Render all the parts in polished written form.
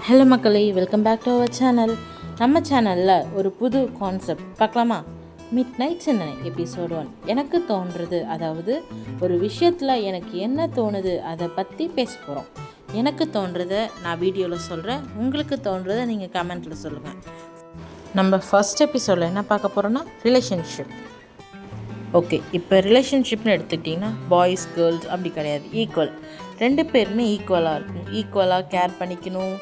Hello மக்களே, welcome back to our channel. நம்ம சேனலில் ஒரு புது கான்செப்ட் பார்க்கலாமா? மிட் நைட்ஸ் என்ன எபிசோட் 1. எனக்கு தோன்றுறது, அதாவது ஒரு விஷயத்தில் எனக்கு என்ன தோணுது அதை பற்றி பேச போகிறோம். எனக்கு தோன்றதை நான் வீடியோவில் சொல்கிறேன், உங்களுக்கு தோன்றதை நீங்கள் கமெண்ட்டில் சொல்லுங்கள். நம்ம ஃபஸ்ட் எபிசோடில் என்ன பார்க்க போகிறோன்னா ரிலேஷன்ஷிப். ஓகே, இப்போ ரிலேஷன்ஷிப்னு எடுத்துக்கிட்டிங்கன்னா பாய்ஸ் கேர்ள்ஸ் அப்படி கிடையாது, ஈக்குவல். 2 பேருமே ஈக்குவலாக இருக்கும், ஈக்குவலாக கேர் பண்ணிக்கணும்,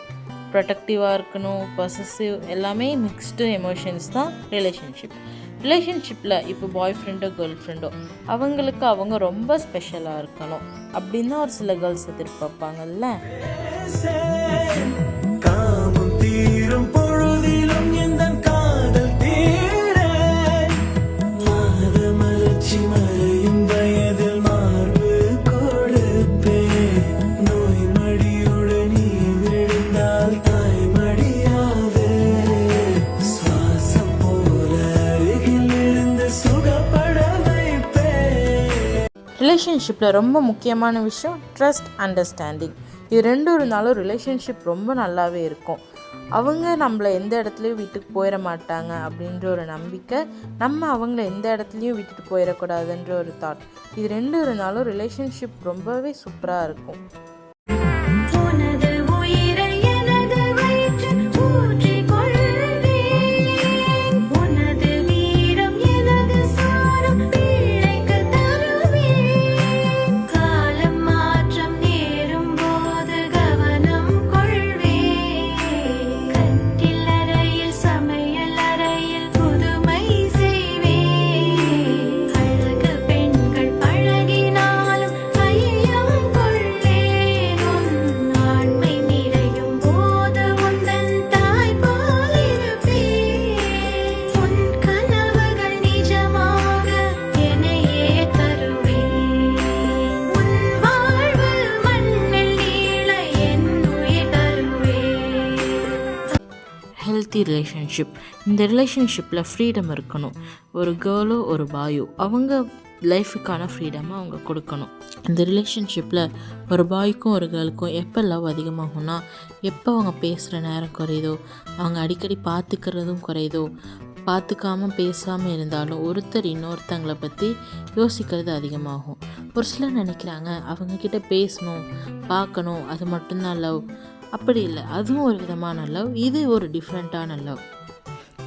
ப்ரொடக்டிவாக இருக்கணும், பொசசிவ், எல்லாமே மிக்ஸ்டு எமோஷன்ஸ் தான் ரிலேஷன்ஷிப்பில் இப்போ பாய் ஃப்ரெண்டோ கேர்ள் ஃப்ரெண்டோ அவங்களுக்கு அவங்க ரொம்ப ஸ்பெஷலாக இருக்கணும் அப்படின்னு தான் ஒரு சில கேர்ள்ஸ் எதிர்பார்ப்பாங்கல்ல. ரிலேஷன்ஷிப்பில் ரொம்ப முக்கியமான விஷயம் ட்ரஸ்ட், அண்டர்ஸ்டாண்டிங். இது 2 இருந்தாலும் ரிலேஷன்ஷிப் ரொம்ப நல்லாவே இருக்கும். அவங்க நம்மளை எந்த இடத்துலையும் விட்டுட்டு போயிட மாட்டாங்க அப்படின்ற ஒரு நம்பிக்கை, நம்ம அவங்கள எந்த இடத்துலையும் விட்டுட்டு போயிடக்கூடாதுன்ற ஒரு தாட், இது 2 இருந்தாலும் ரிலேஷன்ஷிப் ரொம்பவே சூப்பராக இருக்கும். Healthy relationship. இந்த ரிலேஷன்ஷிப்பில் ஃப்ரீடம் இருக்கணும். ஒரு கேர்ளோ ஒரு பாயோ அவங்க லைஃபுக்கான ஃப்ரீடமாக அவங்க கொடுக்கணும். இந்த ரிலேஷன்ஷிப்பில் ஒரு பாய்க்கும் ஒரு கேர்ளுக்கும் எப்போ லவ் அதிகமாகும்னா, எப்போ அவங்க பேசுகிற நேரம் குறையுதோ, அவங்க அடிக்கடி பார்த்துக்கிறதும் குறையுதோ, பார்த்துக்காமல் பேசாமல் இருந்தாலும் ஒருத்தர் இன்னொருத்தங்களை பற்றி யோசிக்கிறது அதிகமாகும். ஒரு சிலர் நினைக்கிறாங்க அவங்கக்கிட்ட பேசணும், பார்க்கணும், அது மட்டும்தான் லவ். அப்படி இல்லை, அதுவும் ஒரு விதமான லவ், இது ஒரு டிஃப்ரெண்ட்டான லவ்.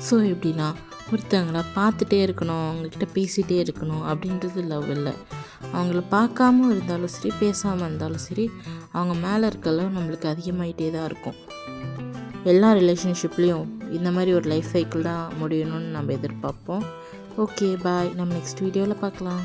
ஸோ எப்படின்னா, ஒருத்தவங்கள பார்த்துட்டே இருக்கணும், அவங்கக்கிட்ட பேசிகிட்டே இருக்கணும் அப்படின்றது லவ் இல்லை. அவங்கள பார்க்காம இருந்தாலும் சரி, பேசாமல் இருந்தாலும் சரி, அவங்க மேலே இருக்க லவ் நம்மளுக்கு அதிகமாகிட்டே தான் இருக்கும். எல்லா ரிலேஷன்ஷிப்லேயும் இந்த மாதிரி ஒரு லைஃப் சைக்கிள் தான் முடியணும்னு நம்ம எதிர்பார்ப்போம். ஓகே, பாய். நம்ம நெக்ஸ்ட் வீடியோவில் பார்க்கலாம்.